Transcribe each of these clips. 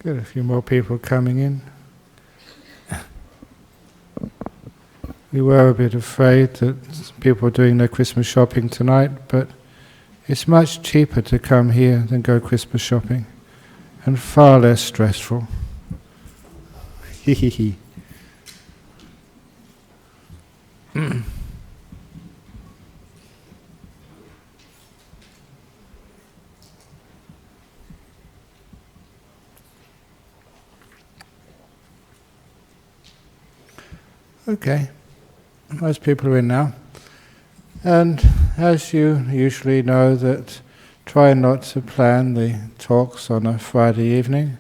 Good, a few more people coming in. We were a bit afraid that people were doing their Christmas shopping tonight, but it's much cheaper to come here than go Christmas shopping, and far less stressful. Hee. Okay, most people are in now. And as you usually know, that try not to plan the talks on a Friday evening,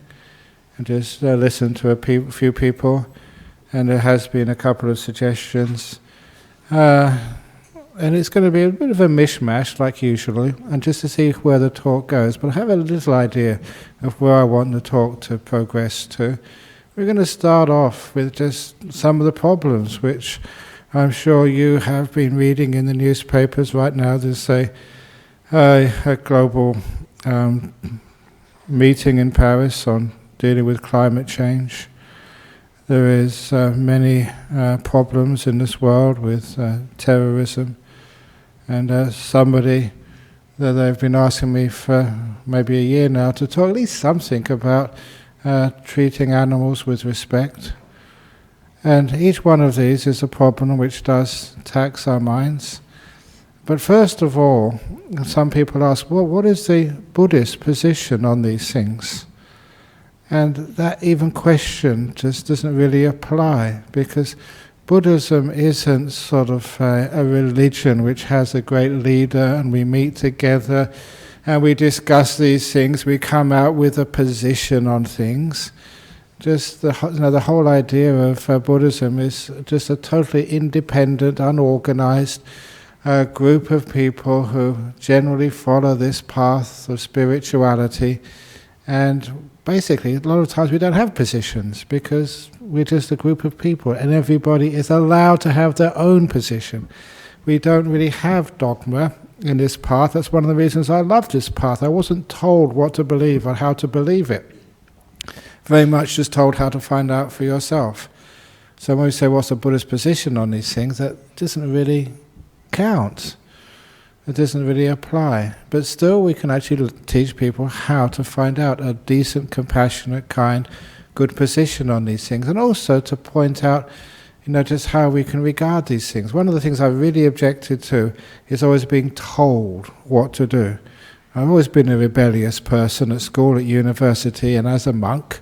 and just listen to few people. And there has been a couple of suggestions. And it's going to be a bit of a mishmash, like usually, and just to see where the talk goes. But I have a little idea of where I want the talk to progress to. We're going to start off with just some of the problems which I'm sure you have been reading in the newspapers right now. There's a global meeting in Paris on dealing with climate change. There is many problems in this world with terrorism. And somebody that they've been asking me for maybe a year now to talk at least something about treating animals with respect. And each one of these is a problem which does tax our minds. But first of all, some people ask, well, what is the Buddhist position on these things? And that even question just doesn't really apply, because Buddhism isn't sort of a religion which has a great leader and we meet together and we discuss these things, we come out with a position on things. Just the whole idea of Buddhism is just a totally independent, unorganized group of people who generally follow this path of spirituality. And basically, a lot of times we don't have positions because we're just a group of people and everybody is allowed to have their own position. We don't really have dogma in this path. That's one of the reasons I love this path. I wasn't told what to believe or how to believe it. Very much just told how to find out for yourself. So when we say what's the Buddhist position on these things, that doesn't really count. It doesn't really apply. But still we can actually teach people how to find out a decent, compassionate, kind, good position on these things. And also to point out, just how we can regard these things. One of the things I really objected to is always being told what to do. I've always been a rebellious person at school, at university, and as a monk.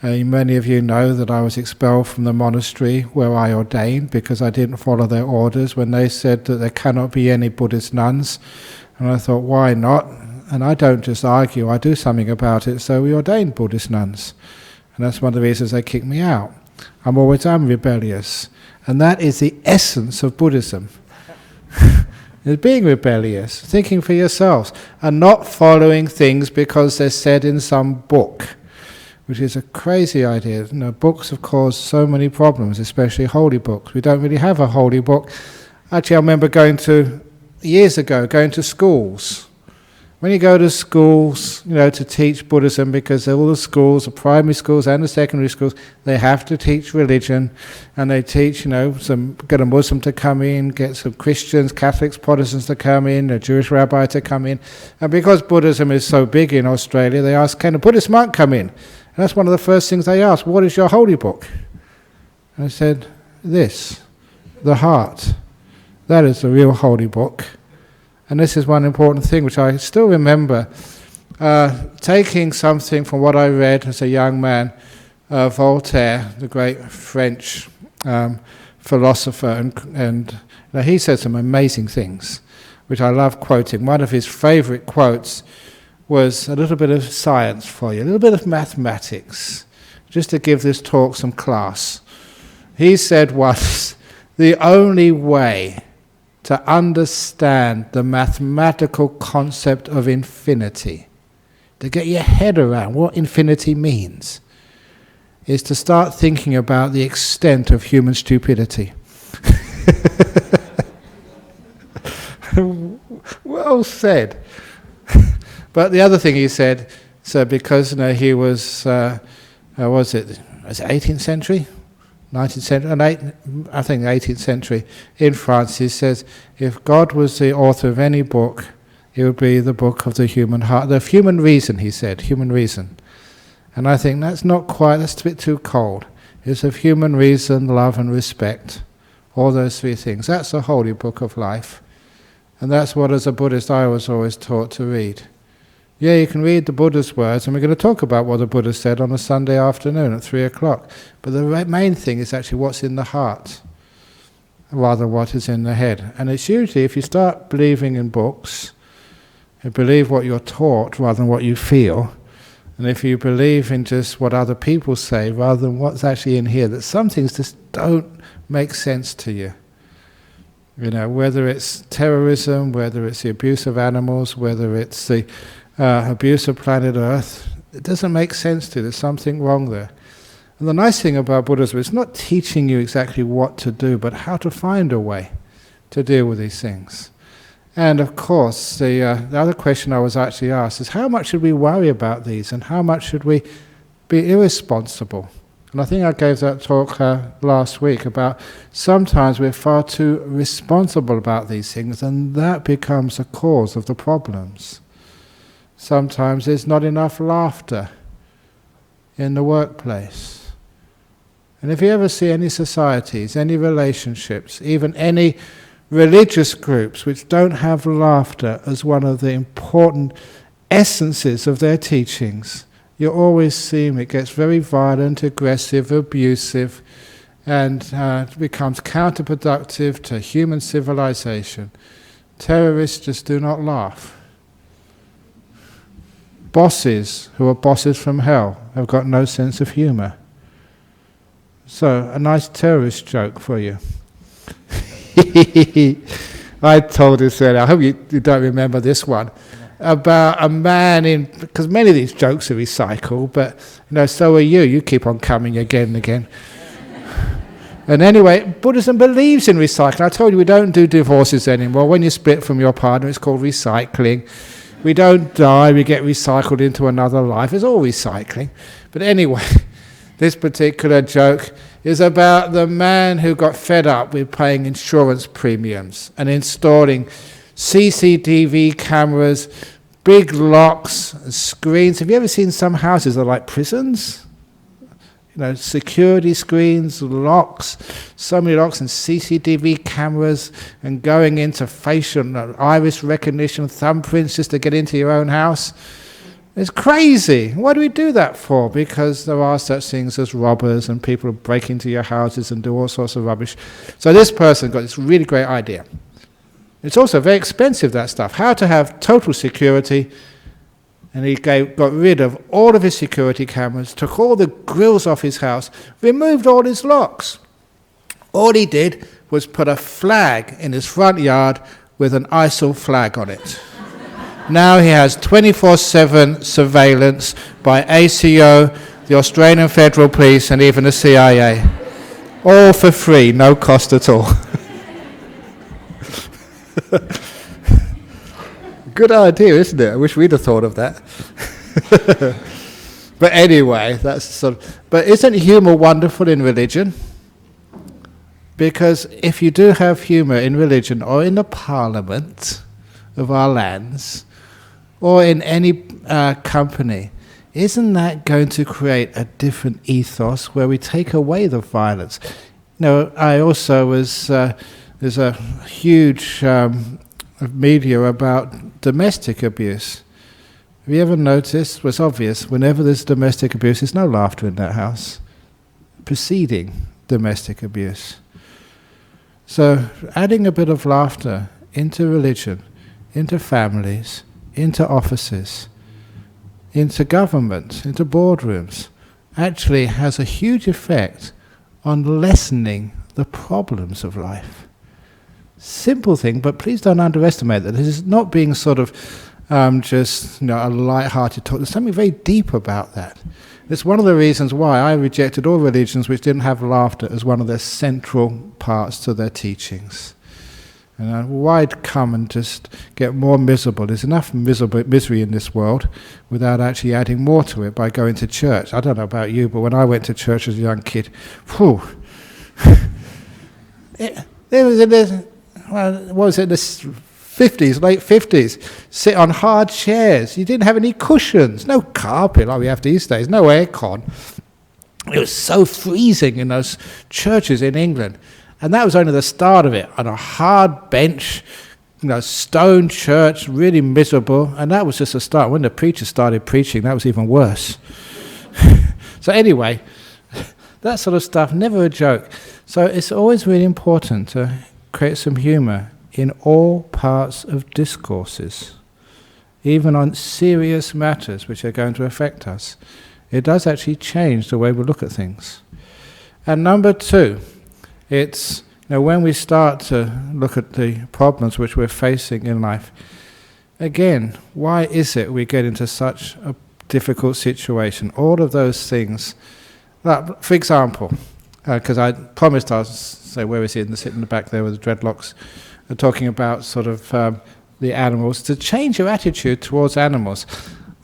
Many of you know that I was expelled from the monastery where I ordained because I didn't follow their orders when they said that there cannot be any Buddhist nuns. And I thought, why not? And I don't just argue, I do something about it, so we ordained Buddhist nuns. And that's one of the reasons they kicked me out. I'm always rebellious. And that is the essence of Buddhism. Is being rebellious, thinking for yourselves, and not following things because they're said in some book, which is a crazy idea. Books have caused so many problems, especially holy books. We don't really have a holy book. Actually, I remember years ago, going to schools. When you go to schools, to teach Buddhism, because all the schools, the primary schools and the secondary schools, they have to teach religion, and they teach, get a Muslim to come in, get some Christians, Catholics, Protestants to come in, a Jewish rabbi to come in. And because Buddhism is so big in Australia, they ask, can a Buddhist monk come in? And that's one of the first things they ask, what is your holy book? And I said, this, the heart. That is the real holy book. And this is one important thing which I still remember, taking something from what I read as a young man, Voltaire, the great French philosopher, and he said some amazing things, which I love quoting. One of his favourite quotes was a little bit of science for you, a little bit of mathematics, just to give this talk some class. He said once, the only way to understand the mathematical concept of infinity, to get your head around what infinity means, is to start thinking about the extent of human stupidity. Well said. But the other thing he said, So because he was, was it 18th century? 19th century, I think 18th century, in France, he says, if God was the author of any book, it would be the book of the human heart, the human reason, he said, human reason. And I think that's a bit too cold. It's of human reason, love and respect, all those three things. That's the holy book of life. And that's what, as a Buddhist, I was always taught to read. Yeah, you can read the Buddha's words, and we're going to talk about what the Buddha said on a Sunday afternoon at 3 o'clock. But the main thing is actually what's in the heart, rather than what is in the head. And it's usually, if you start believing in books, and believe what you're taught rather than what you feel, and if you believe in just what other people say rather than what's actually in here, that some things just don't make sense to you. Whether it's terrorism, whether it's the abuse of animals, whether it's the abuse of planet Earth, it doesn't make sense to you. There's something wrong there. And the nice thing about Buddhism is not teaching you exactly what to do, but how to find a way to deal with these things. And of course, the other question I was actually asked is, how much should we worry about these, and how much should we be irresponsible? And I think I gave that talk last week about sometimes we're far too responsible about these things, and that becomes the cause of the problems. Sometimes there's not enough laughter in the workplace. And if you ever see any societies, any relationships, even any religious groups which don't have laughter as one of the important essences of their teachings, you always see it gets very violent, aggressive, abusive, and becomes counterproductive to human civilization. Terrorists just do not laugh. Bosses who are bosses from hell have got no sense of humour. So, a nice terrorist joke for you. I told this earlier, I hope you don't remember this one, about a man because many of these jokes are recycled, but so are you keep on coming again and again. And anyway, Buddhism believes in recycling. I told you we don't do divorces anymore. When you split from your partner, it's called recycling. We don't die, we get recycled into another life. It's all recycling. But anyway, this particular joke is about the man who got fed up with paying insurance premiums and installing CCTV cameras, big locks, and screens. Have you ever seen some houses that are like prisons? Security screens, locks, so many locks, and CCTV cameras, and going into facial iris recognition, thumbprints just to get into your own house. It's crazy. Why do we do that for? Because there are such things as robbers, and people break into your houses and do all sorts of rubbish. So this person got this really great idea. It's also very expensive, that stuff. How to have total security. And he got rid of all of his security cameras, took all the grills off his house, removed all his locks. All he did was put a flag in his front yard with an ISIL flag on it. Now he has 24/7 surveillance by ACO, the Australian Federal Police, and even the CIA. All for free, no cost at all. Good idea, isn't it? I wish we'd have thought of that. But anyway, but isn't humour wonderful in religion? Because if you do have humour in religion, or in the parliament of our lands, or in any company, isn't that going to create a different ethos where we take away the violence? I also was, there's a huge media about domestic abuse. Have you ever noticed? Well, it's obvious, whenever there's domestic abuse, there's no laughter in that house. Preceding domestic abuse. So, adding a bit of laughter into religion, into families, into offices, into government, into boardrooms, actually has a huge effect on lessening the problems of life. Simple thing, but please don't underestimate that. This is not being sort of just a light-hearted talk. There's something very deep about that. It's one of the reasons why I rejected all religions which didn't have laughter as one of their central parts to their teachings. And why come and just get more miserable? There's enough misery in this world without actually adding more to it by going to church. I don't know about you, but when I went to church as a young kid, whew, there was in the, what was it, the 50s, late 50s, sit on hard chairs. You didn't have any cushions, no carpet like we have these days, no aircon. It was so freezing in those churches in England. And that was only the start of it, on a hard bench, stone church, really miserable. And that was just the start. When the preacher started preaching, that was even worse. So anyway, that sort of stuff, never a joke. So it's always really important to create some humour in all parts of discourses, even on serious matters which are going to affect us. It does actually change the way we look at things. And number two, it's when we start to look at the problems which we're facing in life, again, why is it we get into such a difficult situation? All of those things. For example, because I promised I'll say, where is he? Sitting in the back there with the dreadlocks, talking about sort of the animals, to change your attitude towards animals.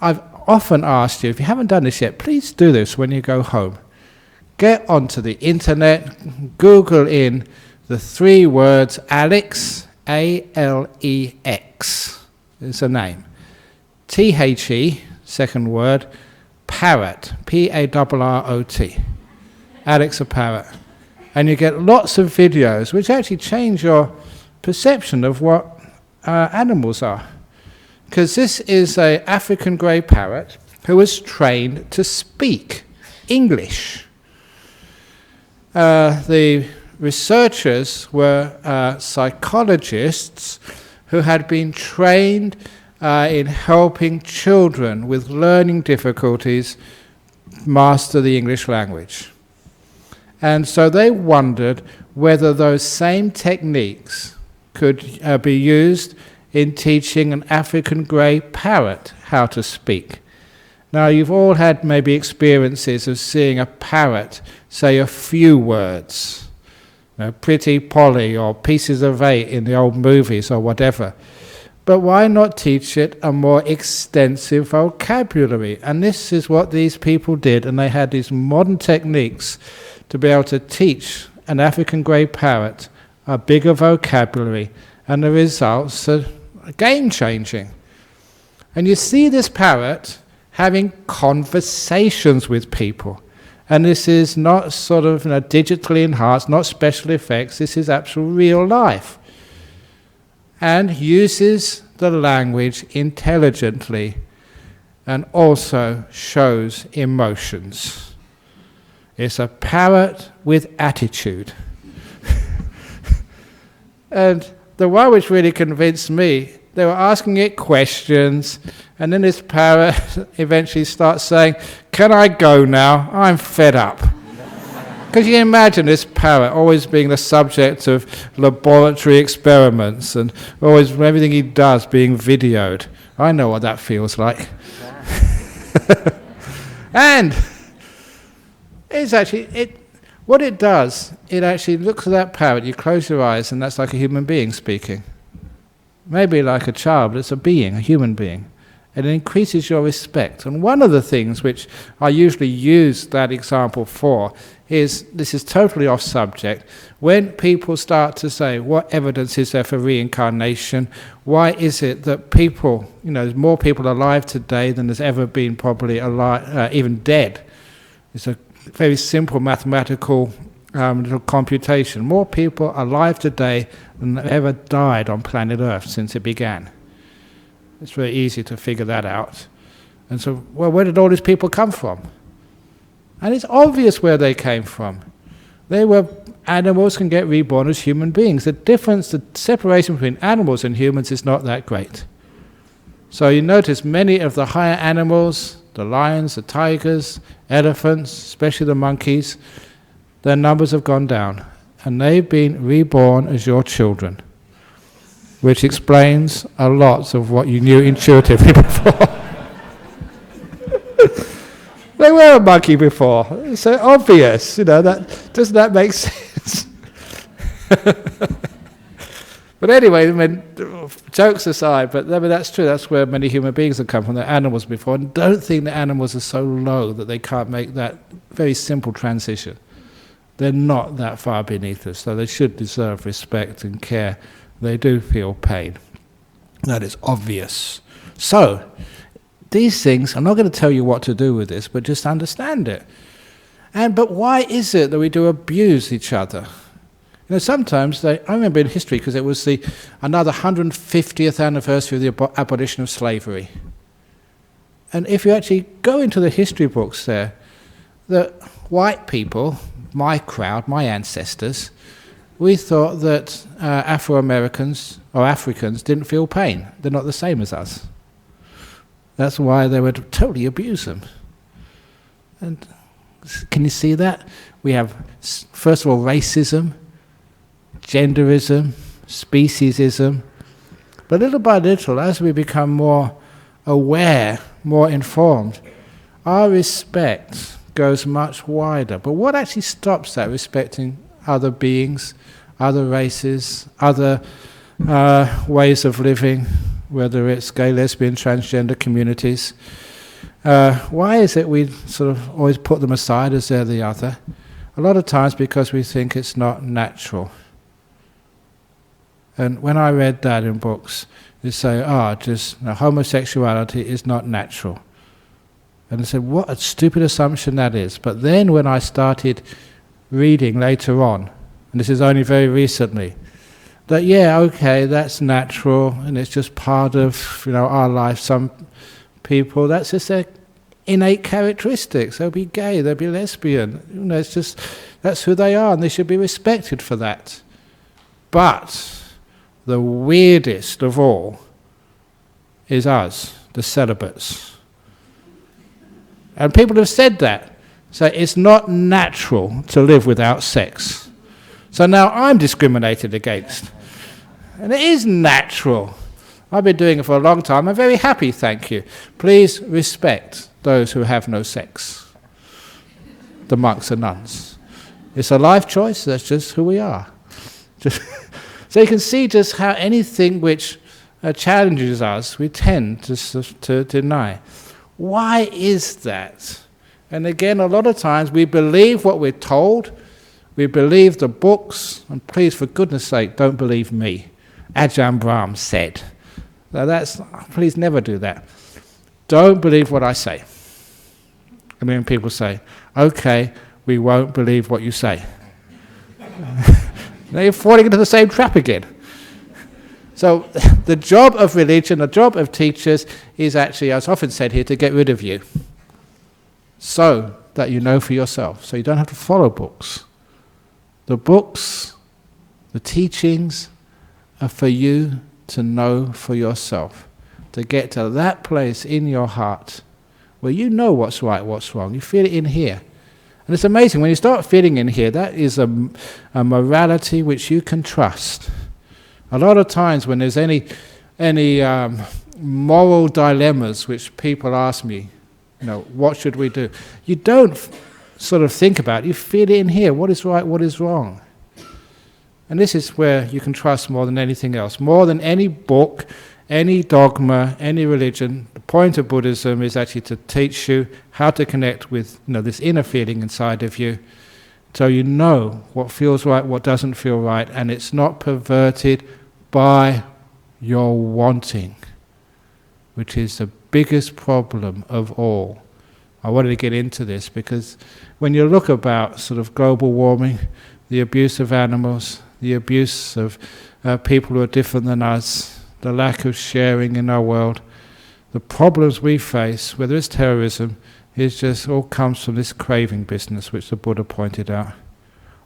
I've often asked you, if you haven't done this yet, please do this when you go home. Get onto the internet, Google in the 3 words Alex, A-L-E-X, is a name. T-H-E, second word, parrot, P-A-R-R-O-T. Alex a parrot. And you get lots of videos which actually change your perception of what animals are. Because this is an African grey parrot who was trained to speak English. The researchers were psychologists who had been trained in helping children with learning difficulties master the English language. And so they wondered whether those same techniques could be used in teaching an African grey parrot how to speak. Now, you've all had maybe experiences of seeing a parrot say a few words, Pretty Polly or Pieces of 8 in the old movies or whatever. But why not teach it a more extensive vocabulary? And this is what these people did, and they had these modern techniques to be able to teach an African grey parrot a bigger vocabulary, and the results are game-changing. And you see this parrot having conversations with people. And this is not sort of digitally enhanced, not special effects, this is actual real life. And uses the language intelligently and also shows emotions. It's a parrot with attitude. And the one which really convinced me, they were asking it questions, and then this parrot eventually starts saying, "Can I go now? I'm fed up." Because you imagine this parrot always being the subject of laboratory experiments and always everything he does being videoed. I know what that feels like. And it's actually, what it does, it actually looks at that parrot, you close your eyes, and that's like a human being speaking. Maybe like a child, but it's a being, a human being. And it increases your respect. And one of the things which I usually use that example for is, this is totally off subject, when people start to say, what evidence is there for reincarnation? Why is it that people, there's more people alive today than there's ever been probably alive, even dead? It's a very simple mathematical little computation. More people alive today than ever died on planet Earth since it began. It's very easy to figure that out. And so, well, where did all these people come from? And it's obvious where they came from. They were, animals can get reborn as human beings. The difference, the separation between animals and humans is not that great. So you notice many of the higher animals, the lions, the tigers, elephants, especially the monkeys, their numbers have gone down. And they've been reborn as your children, which explains a lot of what you knew intuitively before. They were a monkey before. It's so obvious, doesn't that make sense? But anyway, I mean, jokes aside, but I mean, that's true. That's where many human beings have come from, the animals before. And don't think the animals are so low that they can't make that very simple transition. They're not that far beneath us, so they should deserve respect and care. They do feel pain. That is obvious. So, these things, I'm not going to tell you what to do with this, but just understand it. But why is it that we do abuse each other? You know, sometimes, I remember in history, because it was another 150th anniversary of the abolition of slavery. And if you actually go into the history books there, that white people, my crowd, my ancestors, we thought that Afro-Americans or Africans didn't feel pain. They're not the same as us. That's why they would totally abuse them. And can you see that? We have, first of all, racism, genderism, speciesism. But little by little, as we become more aware, more informed, our respect goes much wider. But what actually stops that, respecting other beings, other races, other ways of living, whether it's gay, lesbian, transgender communities? Why is it we sort of always put them aside as they're the other? A lot of times because we think it's not natural. And when I read that in books, they say, homosexuality is not natural. And I said, what a stupid assumption that is. But then when I started reading later on, and this is only very recently, that that's natural, and it's just part of our life. Some people, that's just their innate characteristics. They'll be gay, they'll be lesbian. It's just, that's who they are, and they should be respected for that. But the weirdest of all is us, the celibates. And people have said that. So it's not natural to live without sex. So now I'm discriminated against. And it is natural. I've been doing it for a long time. I'm very happy, thank you. Please respect those who have no sex. The monks and nuns. It's a life choice, that's just who we are. So you can see just how anything which challenges us, we tend to deny. Why is that? And again, a lot of times we believe what we're told, we believe the books, and please, for goodness sake, don't believe me. Ajahn Brahm said. Now please never do that. Don't believe what I say. I mean, people say, okay, we won't believe what you say. Now you're falling into the same trap again. So the job of religion, the job of teachers is actually, as often said here, to get rid of you. So that you know for yourself. So you don't have to follow books. The books, the teachings are for you to know for yourself. To get to that place in your heart where you know what's right, what's wrong. You feel it in here. And it's amazing, when you start feeling in here, that is a morality which you can trust. A lot of times when there's any moral dilemmas which people ask me, what should we do? You don't sort of think about it, you feel it in here, what is right, what is wrong. And this is where you can trust more than anything else. More than any book, any dogma, any religion, the point of Buddhism is actually to teach you how to connect with this inner feeling inside of you, so you know what feels right, what doesn't feel right, and it's not perverted by your wanting, which is the biggest problem of all. I wanted to get into this because when you look about sort of global warming, the abuse of animals, the abuse of people who are different than us, the lack of sharing in our world, the problems we face, whether it's terrorism, it just all comes from this craving business which the Buddha pointed out.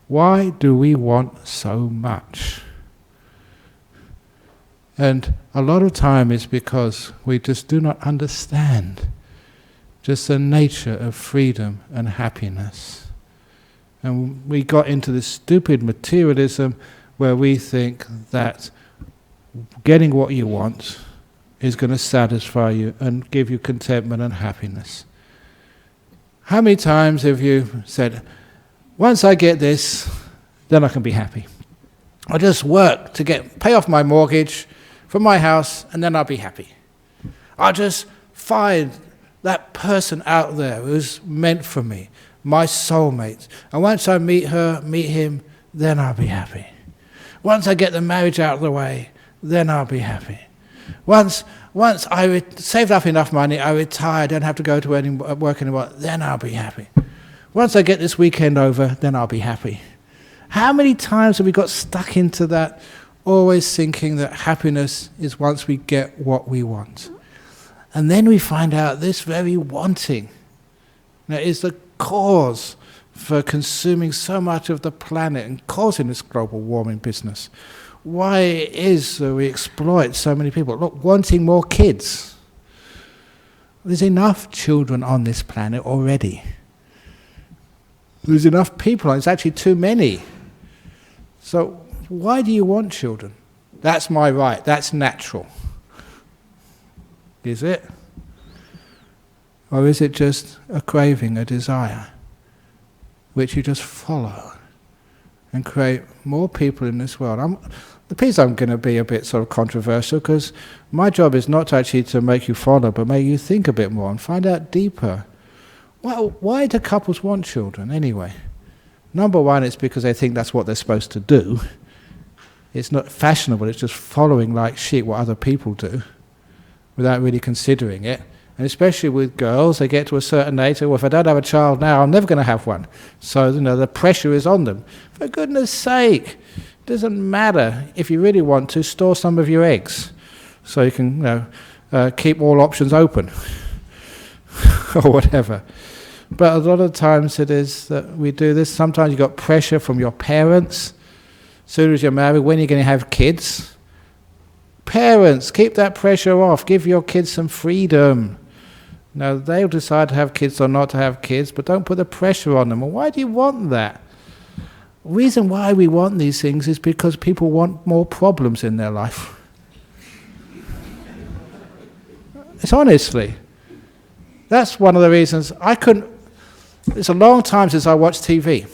Why do we want so much? And a lot of time is because we just do not understand just the nature of freedom and happiness. And we got into this stupid materialism where we think that getting what you want is going to satisfy you and give you contentment and happiness. How many times have you said, once I get this, then I can be happy? I'll just work to pay off my mortgage for my house, and then I'll be happy. I'll just find that person out there who's meant for me, my soulmate. And once I meet her, meet him, then I'll be happy. Once I get the marriage out of the way, then I'll be happy. Once I saved up enough money, I retire, don't have to go to work anymore, then I'll be happy. Once I get this weekend over, then I'll be happy. How many times have we got stuck into that, always thinking that happiness is once we get what we want? And then we find out this very wanting is the cause for consuming so much of the planet and causing this global warming business. Why it is that we exploit so many people. Look, wanting more kids. There's enough children on this planet already. There's enough people, it's actually too many. So why do you want children? That's my right, that's natural. Is it? Or is it just a craving, a desire, which you just follow and create more people in this world? The piece I'm going to be a bit sort of controversial, because my job is not actually to make you follow, but make you think a bit more and find out deeper. Well, why do couples want children anyway? Number one, it's because they think that's what they're supposed to do. It's not fashionable, it's just following like sheep what other people do without really considering it. And especially with girls, they get to a certain age, well, if I don't have a child now, I'm never going to have one. So, the pressure is on them. For goodness sake, it doesn't matter. If you really want to, store some of your eggs so you can keep all options open or whatever. But a lot of times it is that we do this. Sometimes you've got pressure from your parents. As soon as you're married, when are you going to have kids? Parents, keep that pressure off. Give your kids some freedom. Now, they'll decide to have kids or not to have kids, but don't put the pressure on them. Well, why do you want that? The reason why we want these things is because people want more problems in their life. It's honestly. That's one of the reasons it's a long time since I watched TV.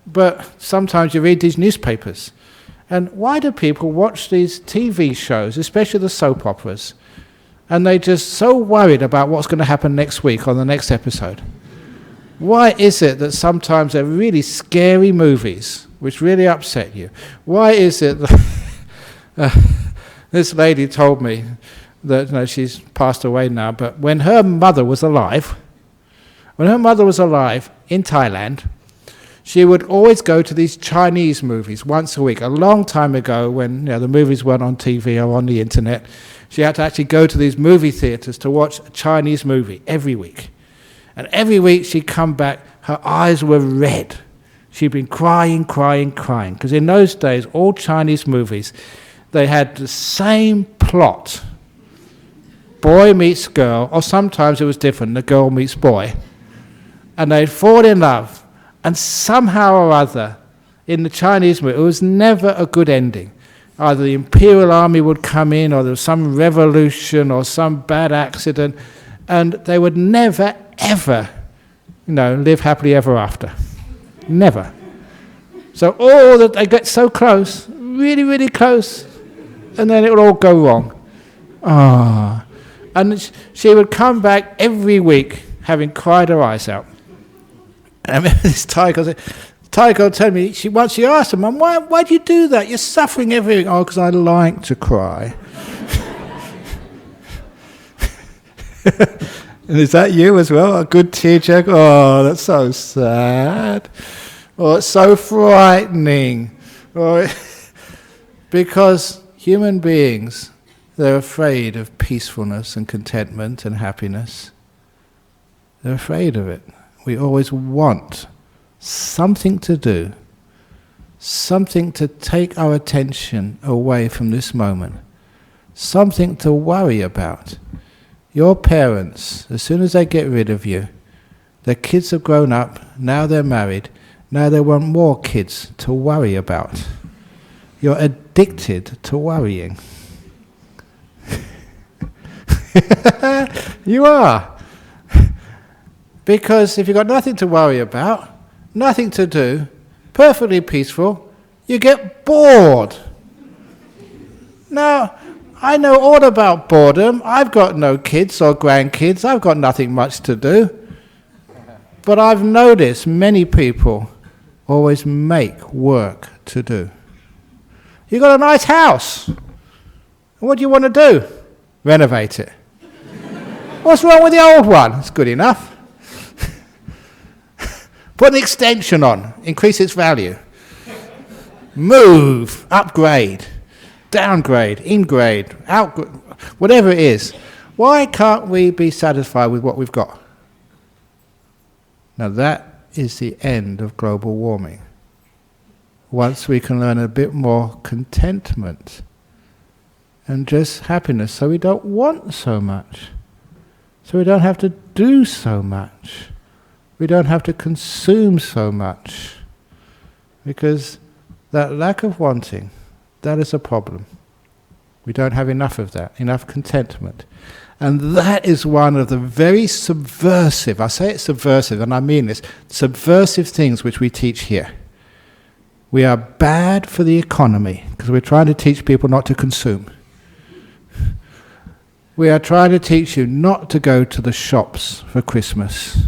But sometimes you read these newspapers. And why do people watch these TV shows, especially the soap operas, and they're just so worried about what's going to happen next week on the next episode? Why is it that sometimes they're really scary movies, which really upset you? Why is it that this lady told me that she's passed away now, but when her mother was alive in Thailand, she would always go to these Chinese movies once a week. A long time ago, when the movies weren't on TV or on the internet, she had to actually go to these movie theatres to watch a Chinese movie every week. And every week she'd come back, her eyes were red. She'd been crying, because in those days, all Chinese movies, they had the same plot. Boy meets girl, or sometimes it was different, the girl meets boy. And they'd fall in love. And somehow or other, in the Chinese movie, it was never a good ending. Either the imperial army would come in, or there was some revolution, or some bad accident, and they would never, ever, live happily ever after. Never. So all that they get so close, really, really close, and then it would all go wrong. And she would come back every week, having cried her eyes out. And I remember this Thai girl told me, she asked her, Mum, why do you do that? You're suffering every week. Oh, because I like to cry. And is that you as well? A good tearjerker? Oh, that's so sad. Oh, it's so frightening. Because human beings, they're afraid of peacefulness and contentment and happiness. They're afraid of it. We always want something to do, something to take our attention away from this moment, something to worry about. Your parents, as soon as they get rid of you, their kids have grown up, now they're married, now they want more kids to worry about. You're addicted to worrying. You are. Because if you've got nothing to worry about, nothing to do, perfectly peaceful, You get bored. Now, I know all about boredom. I've got no kids or grandkids. I've got nothing much to do. But I've noticed many people always make work to do. You've got a nice house. What do you want to do? Renovate it. What's wrong with the old one? It's good enough. Put an extension on, increase its value. Move, upgrade, downgrade, ingrade, outgrade, whatever it is. Why can't we be satisfied with what we've got? Now that is the end of global warming. Once we can learn a bit more contentment and just happiness, so we don't want so much, so we don't have to do so much, we don't have to consume so much, because that lack of wanting, that is a problem. We don't have enough of that, enough contentment. And that is one of the very subversive, I say it's subversive, and I mean this, subversive things which we teach here. We are bad for the economy, because we're trying to teach people not to consume. We are trying to teach you not to go to the shops for Christmas.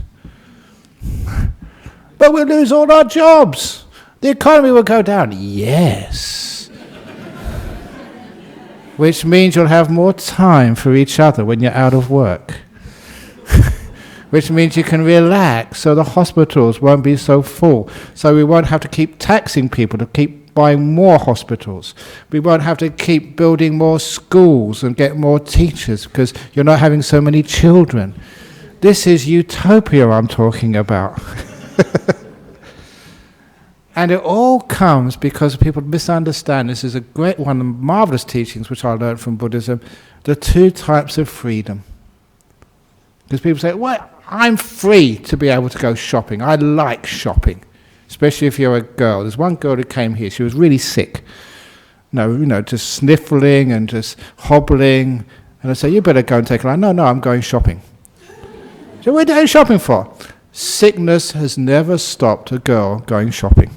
But we'll lose all our jobs. The economy will go down. Yes. Which means you'll have more time for each other when you're out of work. Which means you can relax, so the hospitals won't be so full. So we won't have to keep taxing people to keep buying more hospitals. We won't have to keep building more schools and get more teachers because you're not having so many children. This is utopia I'm talking about. And it all comes because people misunderstand. This is a great one of the marvelous teachings which I learned from Buddhism, the two types of freedom. Because people say, well, I'm free to be able to go shopping. I like shopping, especially if you're a girl. There's one girl who came here, she was really sick. Just sniffling and just hobbling. And I say, you better go and take her out. No, I'm going shopping. So what are you shopping for? Sickness has never stopped a girl going shopping.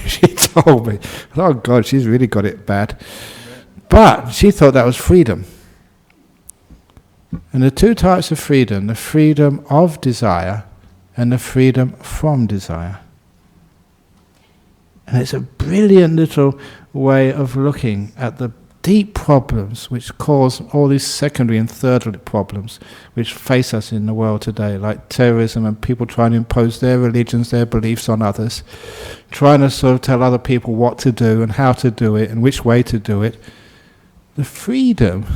She told me. Oh God, she's really got it bad. But she thought that was freedom. And the two types of freedom, the freedom of desire and the freedom from desire. And it's a brilliant little way of looking at the deep problems which cause all these secondary and third problems which face us in the world today, like terrorism and people trying to impose their religions, their beliefs on others, trying to sort of tell other people what to do and how to do it and which way to do it. The freedom,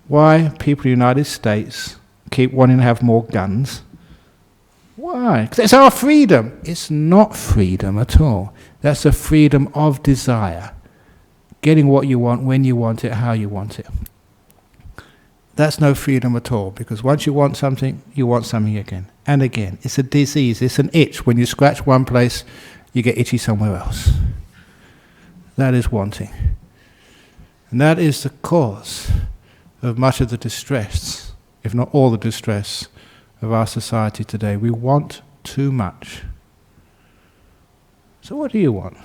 why people in the United States keep wanting to have more guns. Why? Because it's our freedom. It's not freedom at all. That's the freedom of desire. Getting what you want, when you want it, how you want it. That's no freedom at all, because once you want something again and again. It's a disease, it's an itch. When you scratch one place, you get itchy somewhere else. That is wanting. And that is the cause of much of the distress, if not all the distress, of our society today. We want too much. So what do you want?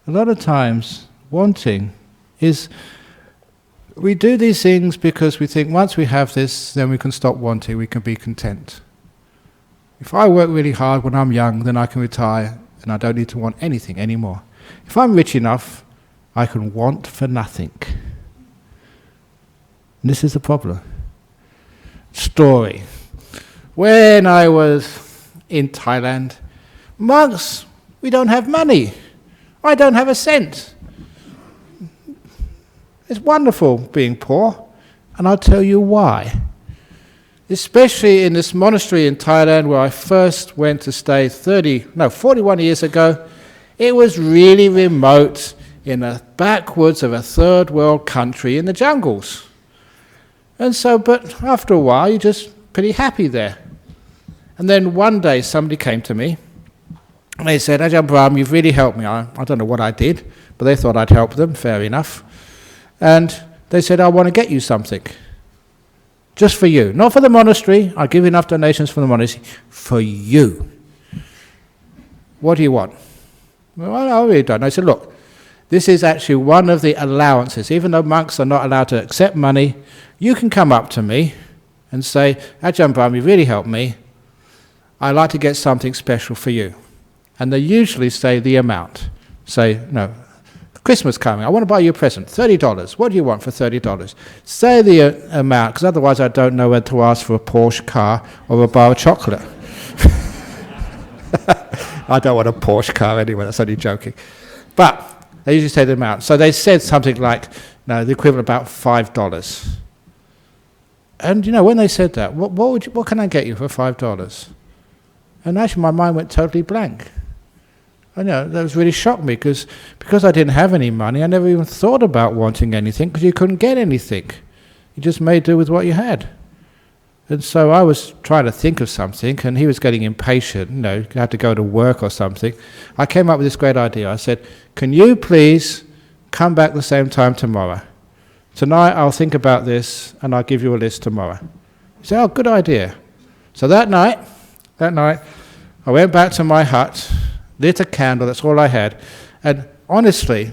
A lot of times, wanting is, we do these things because we think once we have this, then we can stop wanting, we can be content. If I work really hard when I'm young, then I can retire and I don't need to want anything anymore. If I'm rich enough, I can want for nothing. And this is the problem. Story. When I was in Thailand, monks, we don't have money. I don't have a cent. It's wonderful being poor, and I'll tell you why. Especially in this monastery in Thailand where I first went to stay 41 years ago, it was really remote in the backwoods of a third world country in the jungles. And so, but after a while, you're just pretty happy there. And then one day somebody came to me, and they said, Ajahn Brahm, you've really helped me. I don't know what I did, but they thought I'd help them, fair enough. And they said, I want to get you something. Just for you. Not for the monastery. I'll give you enough donations for the monastery. For you. what do you want? Well, I really don't. I said, look, this is actually one of the allowances. Even though monks are not allowed to accept money, you can come up to me and say, Ajahn Brahm, you really helped me. I'd like to get something special for you. And they usually say the amount. Say, no, Christmas coming, I want to buy you a present, $30. What do you want for $30? Say the amount, because otherwise I don't know whether to ask for a Porsche car or a bar of chocolate. I don't want a Porsche car anyway, that's only joking. But they usually say the amount. So they said something like, no, the equivalent about $5. And when they said that, what can I get you for $5? And actually my mind went totally blank. And that was really shocked me, because I didn't have any money, I never even thought about wanting anything, because you couldn't get anything. You just made do with what you had. And so I was trying to think of something, and he was getting impatient, had to go to work or something. I came up with this great idea. I said, can you please come back the same time tomorrow? Tonight I'll think about this, and I'll give you a list tomorrow. He said, oh, good idea. So that night, I went back to my hut, lit a candle, that's all I had, and honestly,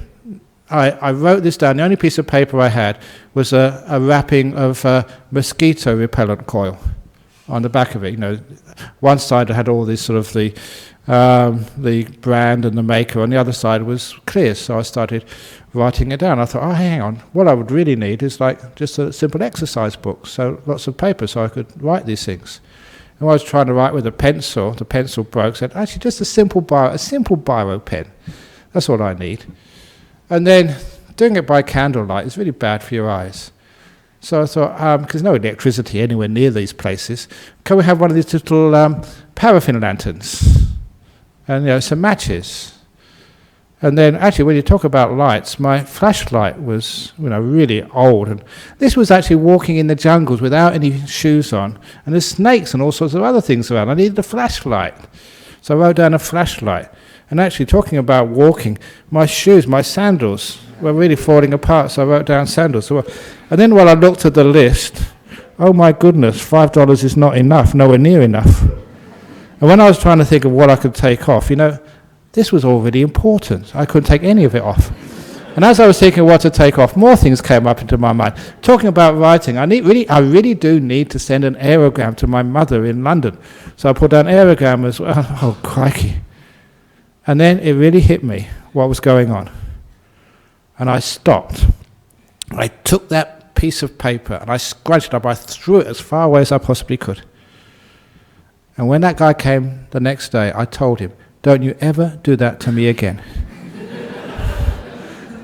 I wrote this down. The only piece of paper I had was a wrapping of mosquito repellent coil on the back of it. One side had all this sort of the brand and the maker, on the other side was clear, so I started writing it down. I thought, oh, hang on, what I would really need is like just a simple exercise book, so lots of paper so I could write these things. And I was trying to write with a pencil, the pencil broke, said, actually just a simple biro pen, that's all I need. And then doing it by candlelight is really bad for your eyes. So I thought, because no electricity anywhere near these places, can we have one of these little paraffin lanterns? And some matches. And then actually when you talk about lights, my flashlight was really old. And this was actually walking in the jungles without any shoes on. And there's snakes and all sorts of other things around. I needed a flashlight. So I wrote down a flashlight. And actually, talking about walking, my shoes, my sandals, were really falling apart, so I wrote down sandals. And then when I looked at the list, oh my goodness, $5 is not enough, nowhere near enough. And when I was trying to think of what I could take off, this was already important. I couldn't take any of it off. And as I was thinking what to take off, more things came up into my mind. Talking about writing, I really do need to send an aerogram to my mother in London. So I put down aerogram as well. Oh, crikey. And then it really hit me what was going on. And I stopped. I took that piece of paper and I scrunched it up. I threw it as far away as I possibly could. And when that guy came the next day, I told him, don't you ever do that to me again.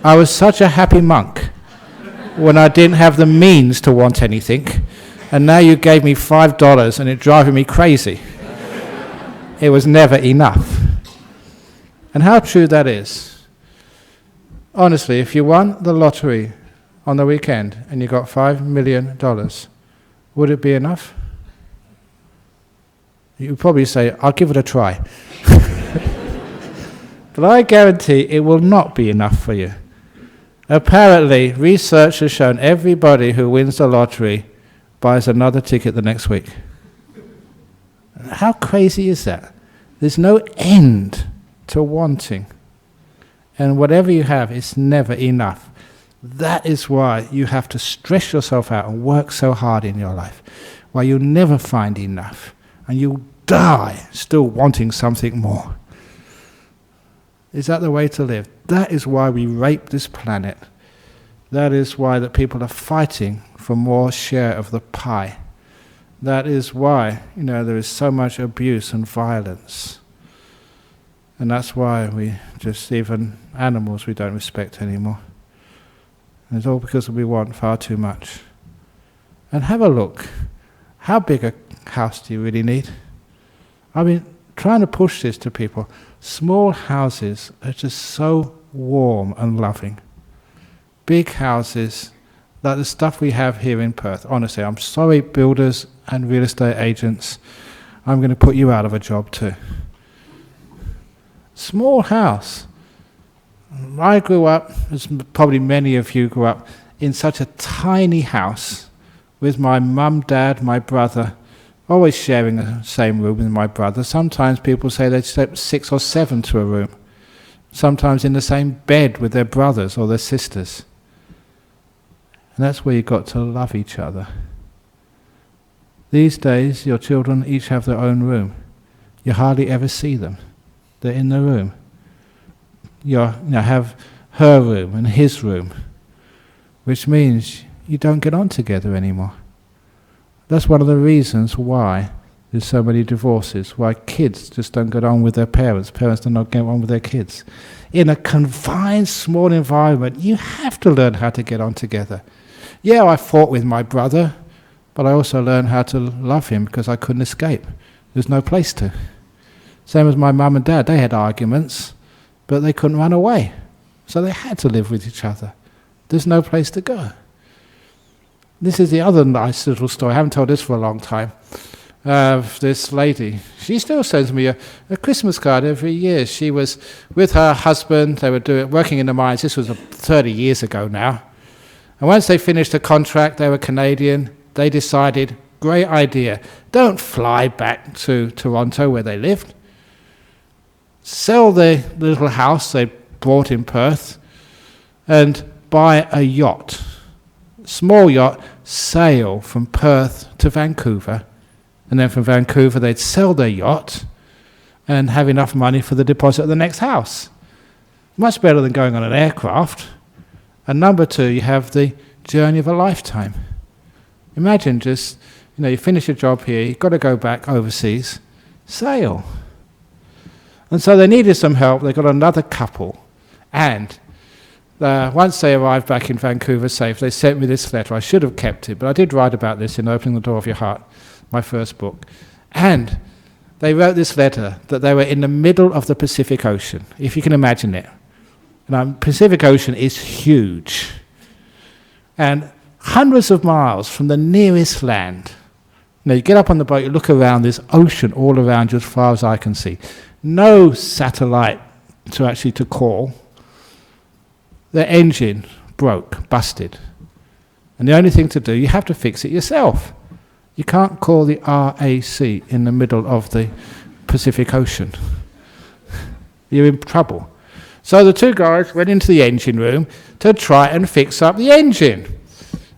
I was such a happy monk when I didn't have the means to want anything. And now you gave me $5 and it's driving me crazy. It was never enough. And how true that is. Honestly, if you won the lottery on the weekend and you got $5 million, would it be enough? You'd probably say, I'll give it a try. But I guarantee it will not be enough for you. Apparently, research has shown everybody who wins the lottery buys another ticket the next week. How crazy is that? There's no end to wanting. And whatever you have is never enough. That is why you have to stress yourself out and work so hard in your life, why you'll never find enough, and you'll die still wanting something more. Is that the way to live? That is why we rape this planet. That is why that people are fighting for more share of the pie. That is why, there is so much abuse and violence. And that's why we just, even animals we don't respect anymore. And it's all because we want far too much. And have a look. How big a house do you really need? I've been trying to push this to people. Small houses are just so warm and loving. Big houses, like the stuff we have here in Perth. Honestly, I'm sorry, builders and real estate agents. I'm going to put you out of a job too. Small house. I grew up, as probably many of you grew up, in such a tiny house with my mum, dad, my brother, always sharing the same room with my brother. Sometimes people say they slept 6 or 7 to a room. Sometimes in the same bed with their brothers or their sisters. And that's where you've got to love each other. These days, your children each have their own room. You hardly ever see them. They're in the room. You have her room and his room, which means you don't get on together anymore. That's one of the reasons why there's so many divorces, why kids just don't get on with their parents, parents do not get on with their kids. In a confined, small environment, you have to learn how to get on together. Yeah, I fought with my brother, but I also learned how to love him because I couldn't escape. There's no place to. Same as my mum and dad, they had arguments, but they couldn't run away. So they had to live with each other. There's no place to go. This is the other nice little story. I haven't told this for a long time. This lady, she still sends me a Christmas card every year. She was with her husband. They were working in the mines. This was 30 years ago now. And once they finished the contract, they were Canadian. They decided, great idea, don't fly back to Toronto where they lived. Sell the little house they bought in Perth and buy a yacht. Small yacht, sail from Perth to Vancouver, and then from Vancouver they'd sell their yacht and have enough money for the deposit of the next house. Much better than going on an aircraft. And number 2, you have the journey of a lifetime. Imagine just, you finish your job here, you've got to go back overseas, sail. And so they needed some help. They got another couple, and once they arrived back in Vancouver safe, they sent me this letter. I should have kept it, but I did write about this in Opening the Door of Your Heart, my first book. And they wrote this letter that they were in the middle of the Pacific Ocean, if you can imagine it. Pacific Ocean is huge. And hundreds of miles from the nearest land. You get up on the boat, you look around, there's ocean all around you as far as I can see. No satellite to call. The engine broke, busted. And the only thing to do, you have to fix it yourself. You can't call the RAC in the middle of the Pacific Ocean. You're in trouble. So the 2 guys went into the engine room to try and fix up the engine.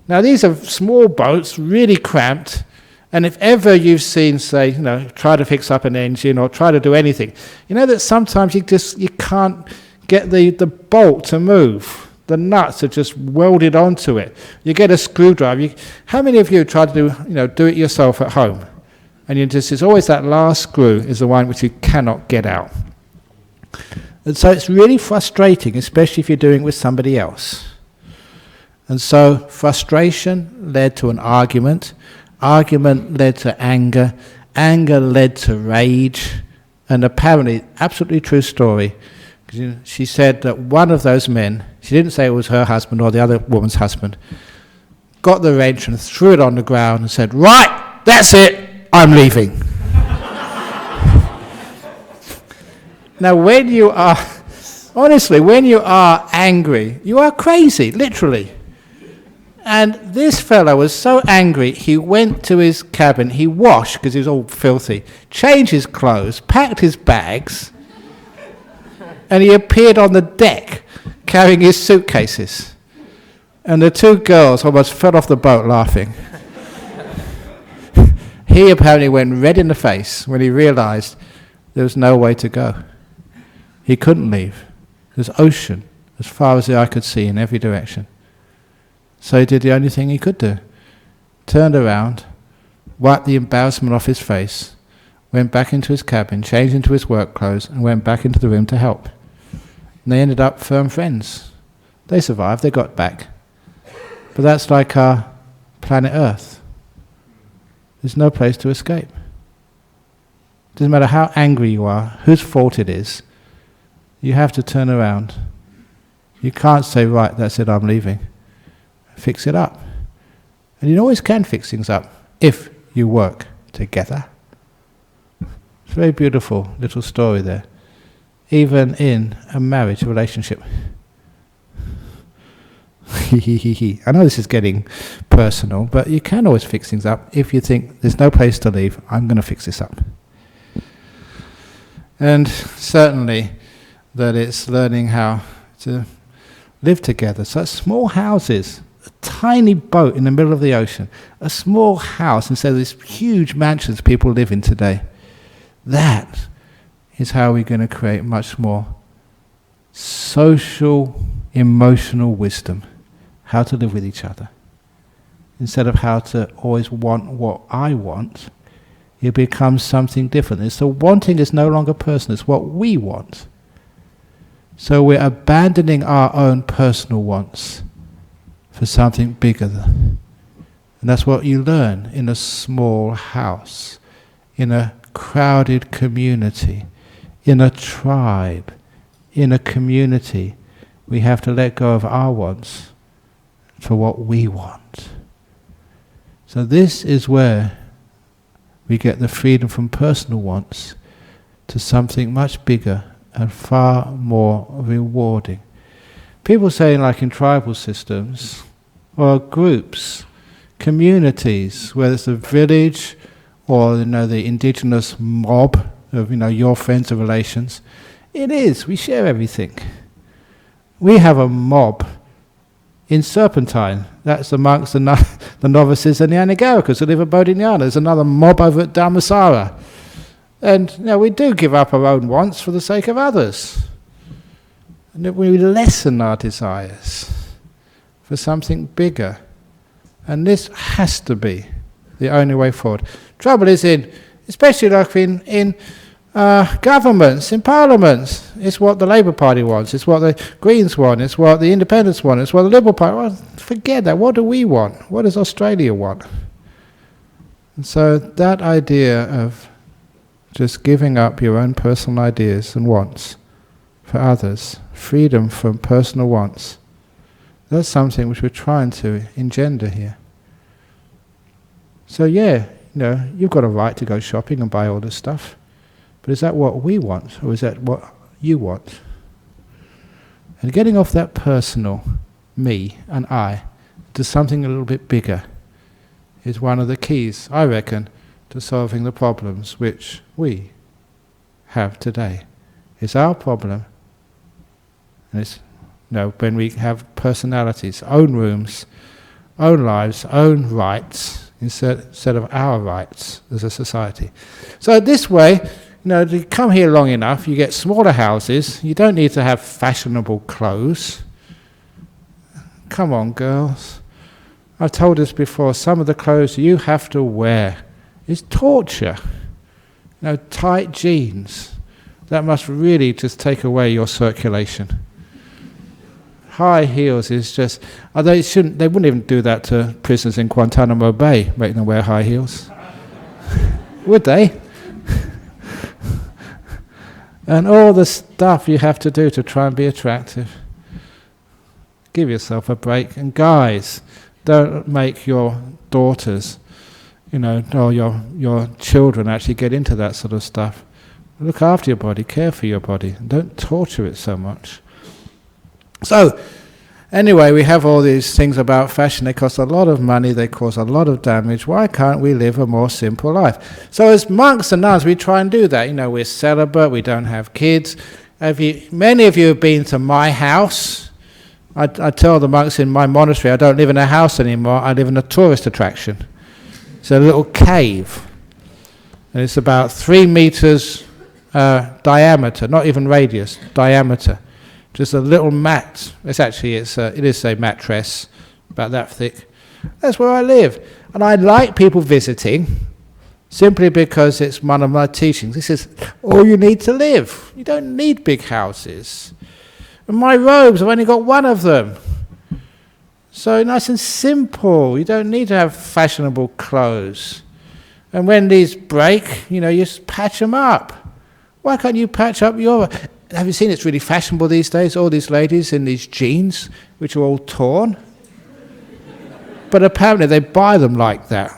Now these are small boats, really cramped, and if ever you've seen, say, try to fix up an engine or try to do anything, you know that sometimes you can't get the bolt to move. The nuts are just welded onto it. You get a screwdriver. How many of you try to do it yourself at home? And it's always that last screw is the one which you cannot get out. And so it's really frustrating, especially if you're doing it with somebody else. And so frustration led to an argument. Argument led to anger. Anger led to rage. And apparently, absolutely true story, she said that one of those men, she didn't say it was her husband or the other woman's husband, got the wrench and threw it on the ground and said, "Right, that's it, I'm leaving." Now when you are angry, you are crazy, literally. And this fellow was so angry, he went to his cabin, he washed, because he was all filthy, changed his clothes, packed his bags, and he appeared on the deck carrying his suitcases. And the 2 girls almost fell off the boat laughing. He apparently went red in the face when he realized there was no way to go. He couldn't leave. There's ocean as far as the eye could see in every direction. So he did the only thing he could do. Turned around, wiped the embarrassment off his face, went back into his cabin, changed into his work clothes, and went back into the room to help. And they ended up firm friends. They survived, they got back. But that's like our planet Earth. There's no place to escape. Doesn't matter how angry you are, whose fault it is, you have to turn around. You can't say, right, that's it, I'm leaving. Fix it up. And you always can fix things up if you work together. It's a very beautiful little story there. Even in a marriage relationship. I know this is getting personal, but you can always fix things up if you think there's no place to leave, I'm going to fix this up. And certainly that it's learning how to live together. So small houses, a tiny boat in the middle of the ocean, a small house instead of these huge mansions people live in today. That is how we're going to create much more social, emotional wisdom. How to live with each other. Instead of how to always want what I want, it becomes something different. It's the wanting is no longer personal, it's what we want. So we're abandoning our own personal wants for something bigger. And that's what you learn in a small house, in a crowded community, in a tribe, in a community. We have to let go of our wants for what we want. So this is where we get the freedom from personal wants to something much bigger and far more rewarding. People say, like in tribal systems, or groups, communities, whether it's a village or the indigenous mob of your friends or relations, it is, we share everything. We have a mob in Serpentine. That's the monks, the novices and the Anagarikas who live at Bodhinyana. There's another mob over at Dharmasara. And we do give up our own wants for the sake of others. And we lessen our desires for something bigger. And this has to be the only way forward. Trouble is especially like in governments, in parliaments, it's what the Labour Party wants, it's what the Greens want, it's what the Independents want, it's what the Liberal Party wants. Forget that. What do we want? What does Australia want? And so that idea of just giving up your own personal ideas and wants for others, freedom from personal wants, that's something which we're trying to engender here. So you've got a right to go shopping and buy all this stuff. But is that what we want, or is that what you want? And getting off that personal, me and I, to something a little bit bigger is one of the keys, I reckon, to solving the problems which we have today. It's our problem. And it's when we have personalities, own rooms, own lives, own rights, instead of our rights as a society. So this way, you come here long enough, you get smaller houses, you don't need to have fashionable clothes. Come on, girls. I've told this before, some of the clothes you have to wear is torture. Tight jeans, that must really just take away your circulation. High heels is just, although they wouldn't even do that to prisoners in Guantanamo Bay, make them wear high heels. Would they? And all the stuff you have to do to try and be attractive. Give yourself a break. And guys, don't make your daughters, or your children actually get into that sort of stuff. Look after your body, care for your body, and don't torture it so much. So, anyway, we have all these things about fashion. They cost a lot of money, they cause a lot of damage. Why can't we live a more simple life? So as monks and nuns, we try and do that. We're celibate, we don't have kids. Many of you have been to my house. I tell the monks in my monastery, I don't live in a house anymore, I live in a tourist attraction. It's a little cave. And it's about 3 meters diameter, not even radius, diameter. Just a little mat. It is a mattress, about that thick. That's where I live. And I like people visiting, simply because it's one of my teachings. This is all you need to live. You don't need big houses. And my robes, I've only got one of them. So nice and simple. You don't need to have fashionable clothes. And when these break, you just patch them up. Why can't you patch up your... Have you seen it's really fashionable these days, all these ladies in these jeans, which are all torn? But apparently they buy them like that.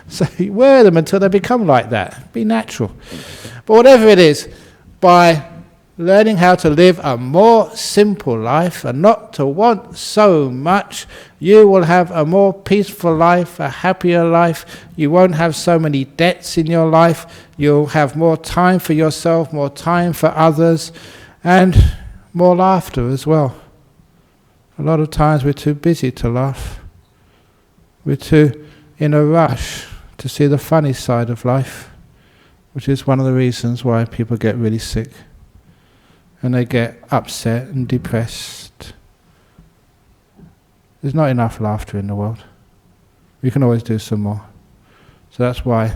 So you wear them until they become like that. Be natural. But whatever it is, by learning how to live a more simple life and not to want so much, you will have a more peaceful life, a happier life. You won't have so many debts in your life. You'll have more time for yourself, more time for others, and more laughter as well. A lot of times we're too busy to laugh. We're too in a rush to see the funny side of life, which is one of the reasons why people get really sick and they get upset and depressed. There's not enough laughter in the world. We can always do some more. So that's why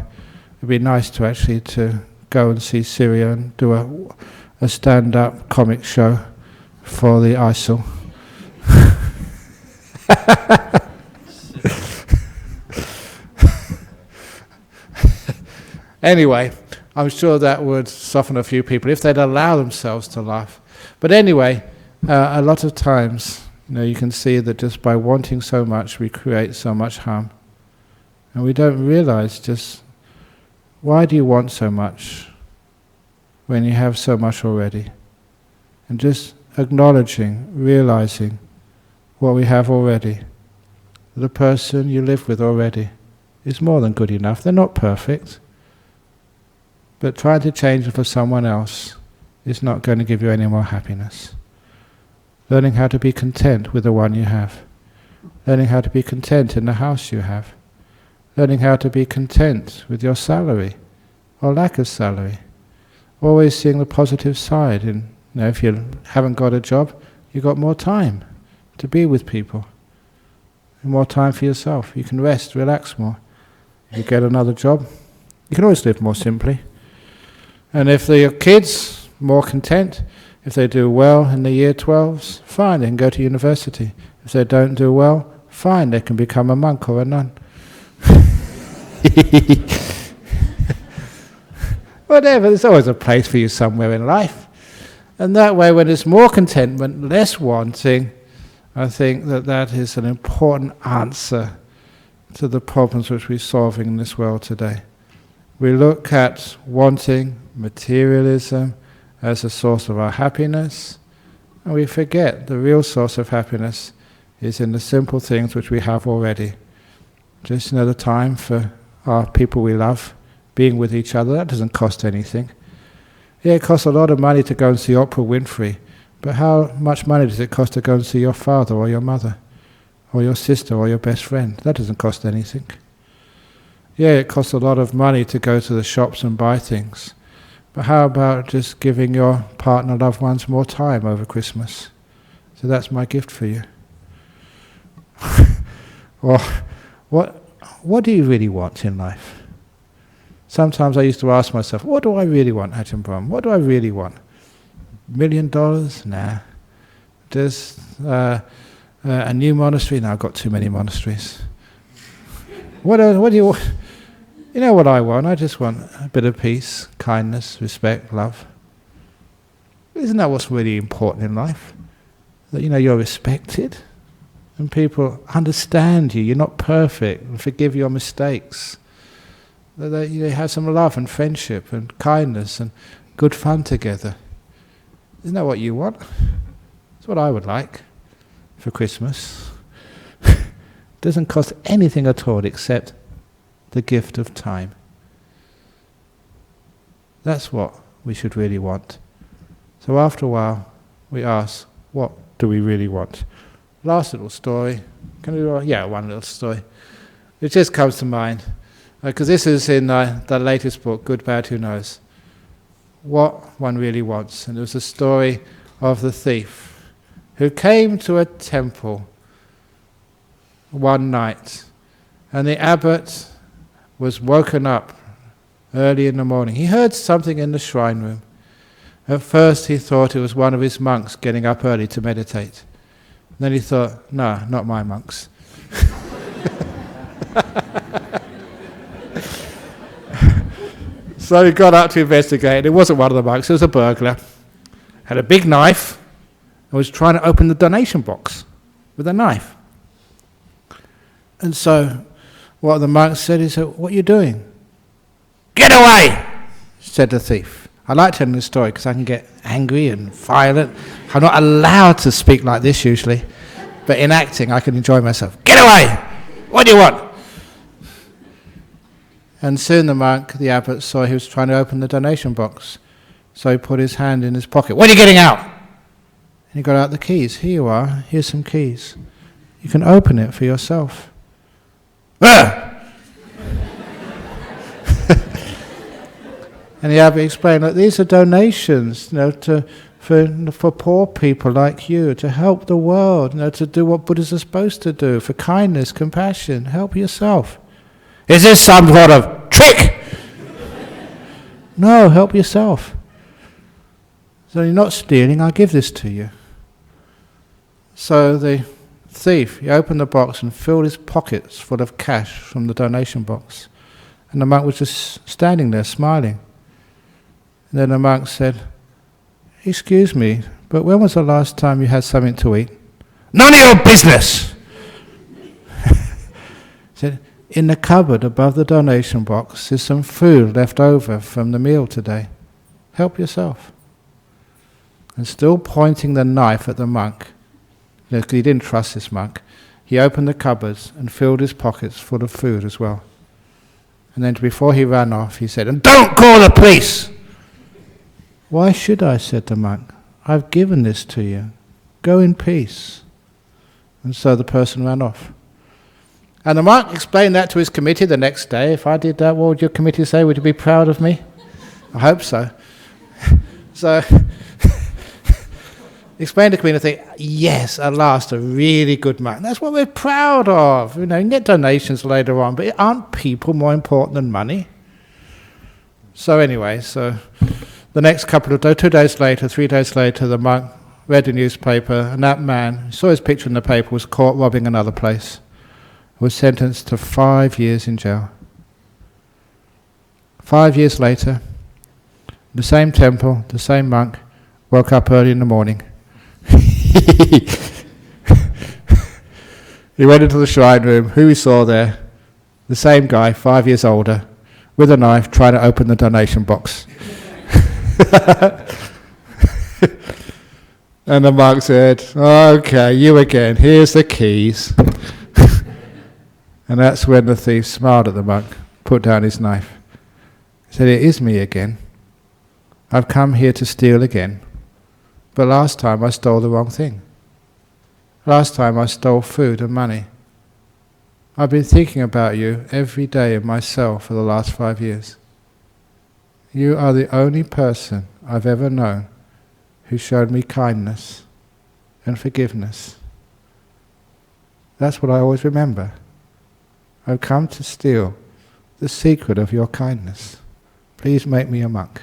it'd be nice to actually to go and see Syria and do a stand-up comic show for the ISIL. Anyway, I'm sure that would soften a few people if they'd allow themselves to laugh. But anyway, a lot of times, you can see that just by wanting so much, we create so much harm. And we don't realize just, why do you want so much when you have so much already? And just acknowledging, realizing what we have already. The person you live with already is more than good enough. They're not perfect. But trying to change it for someone else is not going to give you any more happiness. Learning how to be content with the one you have. Learning how to be content in the house you have. Learning how to be content with your salary or lack of salary. Always seeing the positive side. And if you haven't got a job, you've got more time to be with people. And more time for yourself. You can rest, relax more. If you get another job, you can always live more simply. And if your kids more content, if they do well in the year 12s, fine, they can go to university. If they don't do well, fine, they can become a monk or a nun. Whatever, there's always a place for you somewhere in life. And that way, when there's more contentment, less wanting, I think that is an important answer to the problems which we're solving in this world today. We look at wanting materialism as a source of our happiness, and we forget the real source of happiness is in the simple things which we have already. Just the time for our people we love, being with each other, that doesn't cost anything. Yeah, it costs a lot of money to go and see Oprah Winfrey, but how much money does it cost to go and see your father or your mother, or your sister or your best friend? That doesn't cost anything. Yeah, it costs a lot of money to go to the shops and buy things. But how about just giving your partner, loved ones more time over Christmas? So that's my gift for you. Or what do you really want in life? Sometimes I used to ask myself, what do I really want, Ajahn Brahm? What do I really want? $1 million? Nah. Just a new monastery? No, I've got too many monasteries. What do you want? You know what I want? I just want a bit of peace, kindness, respect, love. Isn't that what's really important in life? That you're respected and people understand you. You're not perfect and forgive your mistakes. That you have some love and friendship and kindness and good fun together. Isn't that what you want? That's what I would like for Christmas. Doesn't cost anything at all except the gift of time. That's what we should really want. So after a while, we ask, what do we really want? Last little story. Can we do? Yeah, one little story. It just comes to mind. Because this is in the latest book, Good, Bad, Who Knows? What one really wants. And it was a story of the thief who came to a temple one night, and the abbot was woken up early in the morning. He heard something in the shrine room. At first he thought it was one of his monks getting up early to meditate. Then he thought, no, not my monks. So he got up to investigate. It wasn't one of the monks, it was a burglar. Had a big knife and was trying to open the donation box with a knife. And so what the monk said, he said, what are you doing? Get away, said the thief. I like telling this story because I can get angry and violent. I'm not allowed to speak like this usually, but in acting I can enjoy myself. Get away! What do you want? And soon the abbot, saw he was trying to open the donation box. So he put his hand in his pocket. What are you getting out? And he got out the keys. Here you are. Here's some keys. You can open it for yourself. And the abbot explained that these are donations, for poor people like you, to help the world, to do what Buddhists are supposed to do, for kindness, compassion. Help yourself. Is this some sort of trick? No, help yourself. So you're not stealing, I'll give this to you. So the thief, he opened the box and filled his pockets full of cash from the donation box. And the monk was just standing there smiling. And then the monk said, excuse me, but when was the last time you had something to eat? None of your business! He said, in the cupboard above the donation box is some food left over from the meal today. Help yourself. And still pointing the knife at the monk, because he didn't trust this monk, he opened the cupboards and filled his pockets full of food as well. And then before he ran off, he said, and don't call the police! Why should I, said the monk. I've given this to you. Go in peace. And so the person ran off. And the monk explained that to his committee the next day. If I did that, what would your committee say? Would you be proud of me? I hope so. So, explained to the community, yes, at last, a really good monk. That's what we're proud of. You can get donations later on, but aren't people more important than money? So anyway, the next couple of days, 2 days later, 3 days later, the monk read the newspaper, and that man, saw his picture in the paper, was caught robbing another place. Was sentenced to 5 years in jail. 5 years later, the same temple, the same monk, woke up early in the morning. He went into the shrine room. Who he saw there? The same guy, 5 years older, with a knife, trying to open the donation box. And the monk said, okay, you again, here's the keys. And that's when the thief smiled at the monk, put down his knife. He said, it is me again. I've come here to steal again. But last time I stole the wrong thing. Last time I stole food and money. I've been thinking about you every day in my cell for the last 5 years. You are the only person I've ever known who showed me kindness and forgiveness. That's what I always remember. I've come to steal the secret of your kindness. Please make me a monk.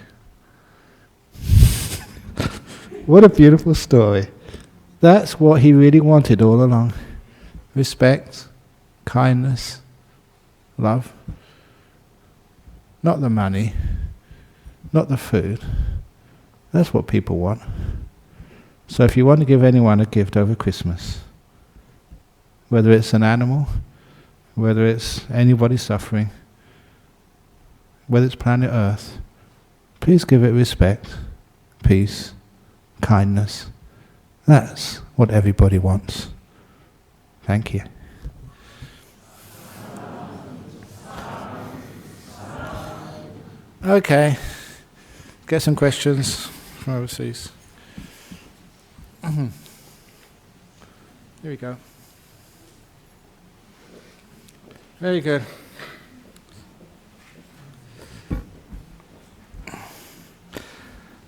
What a beautiful story. That's what he really wanted all along. Respect, kindness, love. Not the money, not the food. That's what people want. So if you want to give anyone a gift over Christmas, whether it's an animal, whether it's anybody suffering, whether it's planet Earth, please give it respect, peace, kindness. That's what everybody wants. Thank you. Okay, get some questions from overseas. Here we go. Very good.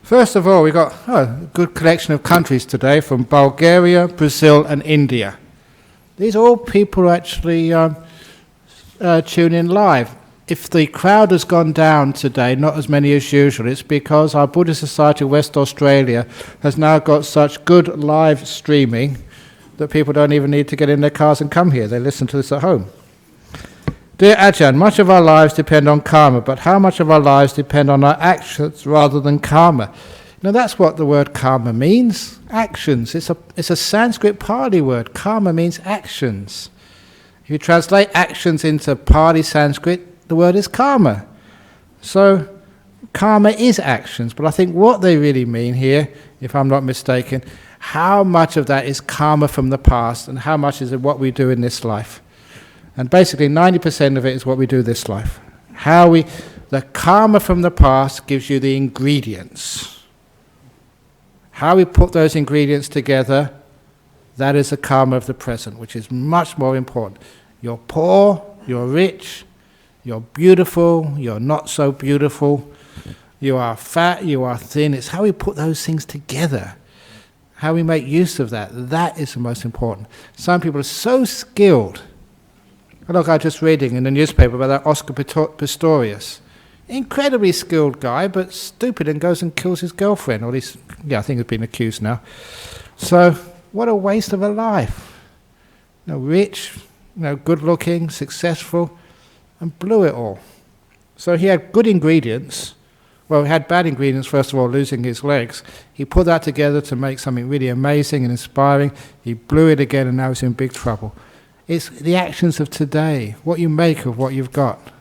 First of all, we got a good collection of countries today from Bulgaria, Brazil and India. These are all people who actually tune in live. If the crowd has gone down today, not as many as usual, it's because our Buddhist Society of West Australia has now got such good live streaming that people don't even need to get in their cars and come here. They listen to this at home. Dear Ajahn, much of our lives depend on karma, but how much of our lives depend on our actions rather than karma? Now that's what the word karma means, actions. It's a Sanskrit Pali word. Karma means actions. If you translate actions into Pali Sanskrit, the word is karma. So karma is actions, but I think what they really mean here, if I'm not mistaken, how much of that is karma from the past and how much is it what we do in this life. And basically 90% of it is what we do this life. The karma from the past gives you the ingredients. How we put those ingredients together, that is the karma of the present, which is much more important. You're poor, you're rich, you're beautiful, you're not so beautiful, you are fat, you are thin. It's how we put those things together, how we make use of that. That is the most important. Some people are so skilled. Look, I was just reading in the newspaper about that Oscar Pistorius. Incredibly skilled guy, but stupid and goes and kills his girlfriend. Or at least, I think he's been accused now. So, what a waste of a life. Rich, good looking, successful, and blew it all. So he had good ingredients. Well, he had bad ingredients, first of all, losing his legs. He put that together to make something really amazing and inspiring. He blew it again, and now he's in big trouble. It's the actions of today, what you make of what you've got.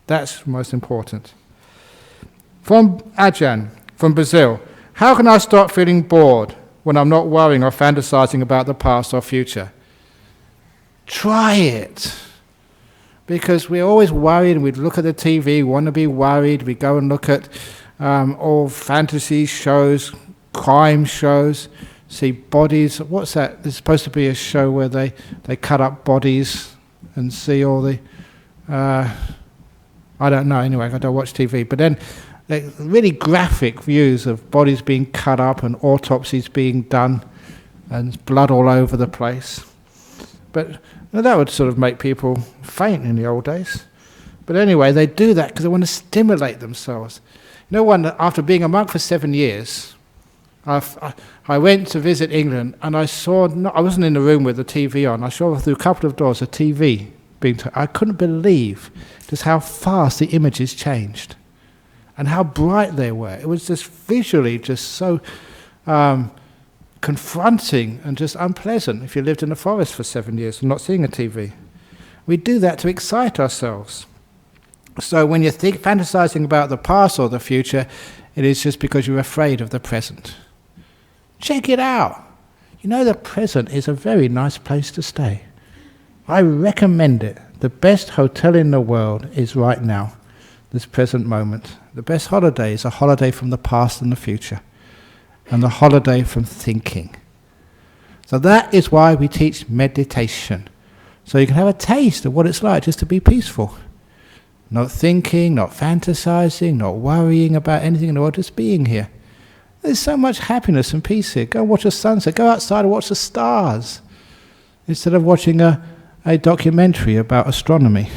That's most important. From Ajahn, from Brazil, how can I stop feeling bored when I'm not worrying or fantasizing about the past or future? Try it. Because we're always worried, and we look at the TV, want to be worried, we go and look at all fantasy shows, crime shows, see bodies. What's that? There's supposed to be a show where they cut up bodies and see all the... I don't know, anyway, I don't watch TV. But then, really graphic views of bodies being cut up and autopsies being done and blood all over the place. But that would sort of make people faint in the old days. But anyway, they do that because they want to stimulate themselves. After being a monk for 7 years, I went to visit England, and I wasn't in the room with the TV on. I saw through a couple of doors a TV being I couldn't believe just how fast the images changed and how bright they were. It was just visually just so confronting and just unpleasant if you lived in the forest for 7 years and not seeing a TV. We do that to excite ourselves. So when you're fantasizing about the past or the future, it is just because you're afraid of the present. Check it out. The present is a very nice place to stay. I recommend it. The best hotel in the world is right now, this present moment. The best holiday is a holiday from the past and the future, and the holiday from thinking. So that is why we teach meditation. So you can have a taste of what it's like just to be peaceful. Not thinking, not fantasizing, not worrying about anything in the world, just being here. There's so much happiness and peace here. Go watch a sunset. Go outside and watch the stars instead of watching a documentary about astronomy.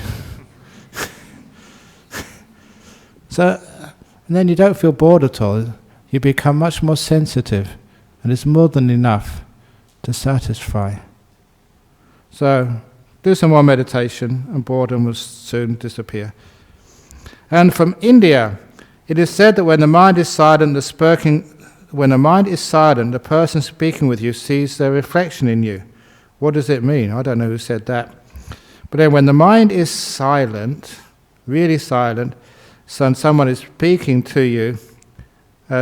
And then you don't feel bored at all. You become much more sensitive, and it's more than enough to satisfy. So do some more meditation, and boredom will soon disappear. And from India, it is said that when the mind is silent, the person speaking with you sees their reflection in you. What does it mean? I don't know who said that. But then when the mind is silent, really silent, so someone is speaking to you,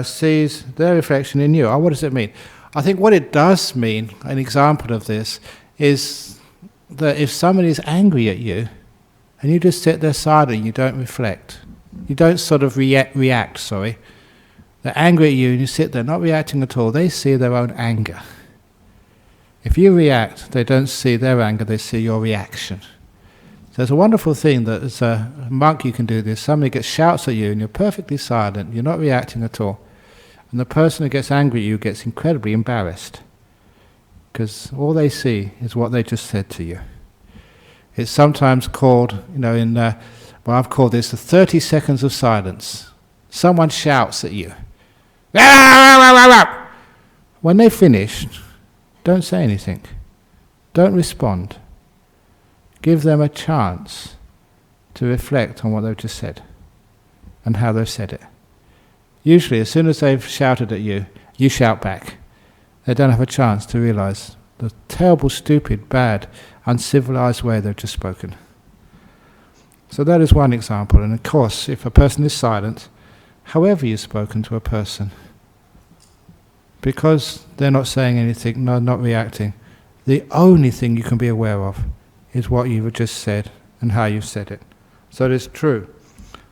sees their reflection in you. What does it mean? I think what it does mean, an example of this, is that if somebody is angry at you, and you just sit there silent, you don't reflect. You don't sort of react. They're angry at you and you sit there not reacting at all. They see their own anger. If you react, they don't see their anger, they see your reaction. So it's a wonderful thing that as a monk you can do this. Somebody shouts at you and you're perfectly silent, you're not reacting at all. And the person who gets angry at you gets incredibly embarrassed. Because all they see is what they just said to you. It's sometimes called, I've called this the 30 seconds of silence. Someone shouts at you. When they've finished, don't say anything. Don't respond. Give them a chance to reflect on what they've just said and how they've said it. Usually, as soon as they've shouted at you, you shout back. They don't have a chance to realize the terrible, stupid, bad, uncivilized way they've just spoken. So that is one example. And of course, if a person is silent, however you've spoken to a person. Because they're not saying anything, not reacting, the only thing you can be aware of is what you've just said and how you've said it. So it is true.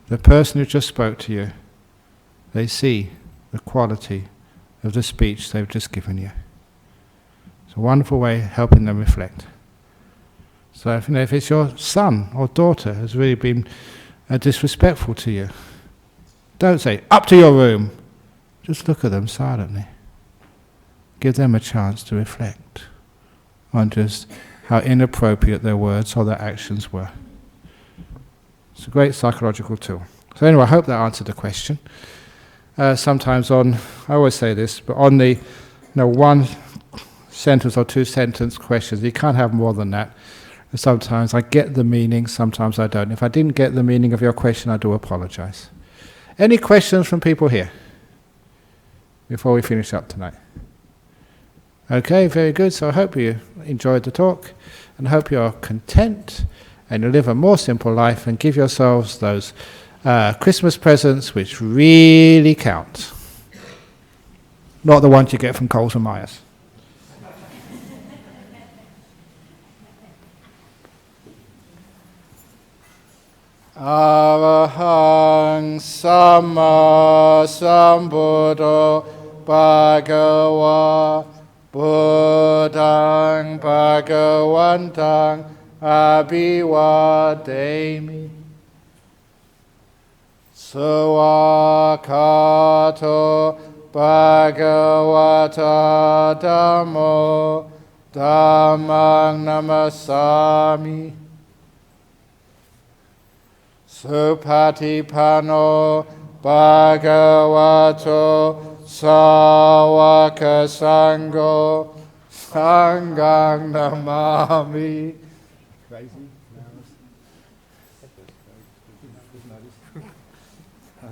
The person who just spoke to you, they see the quality of the speech they've just given you. It's a wonderful way of helping them reflect. So if it's your son or daughter has really been disrespectful to you, don't say, "Up to your room." Just look at them silently. Give them a chance to reflect on just how inappropriate their words or their actions were. It's a great psychological tool. So anyway, I hope that answered the question. Sometimes I always say this, but on the one sentence or two sentence questions, you can't have more than that. Sometimes I get the meaning, sometimes I don't. If I didn't get the meaning of your question, I do apologize. Any questions from people here before we finish up tonight? Okay, very good. So I hope you enjoyed the talk, and I hope you're content and you live a more simple life and give yourselves those Christmas presents which really count. Not the ones you get from Coles and Myers. Arahang Samma Sambuddho Bhagava Buddhang Bhagavantang Abhivademi Sawakato Bhagavata Dhammo Dhammang Namasami Supatipano Bhagavato Sawaka Sangho Sanghang Namami. Crazy?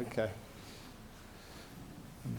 Okay.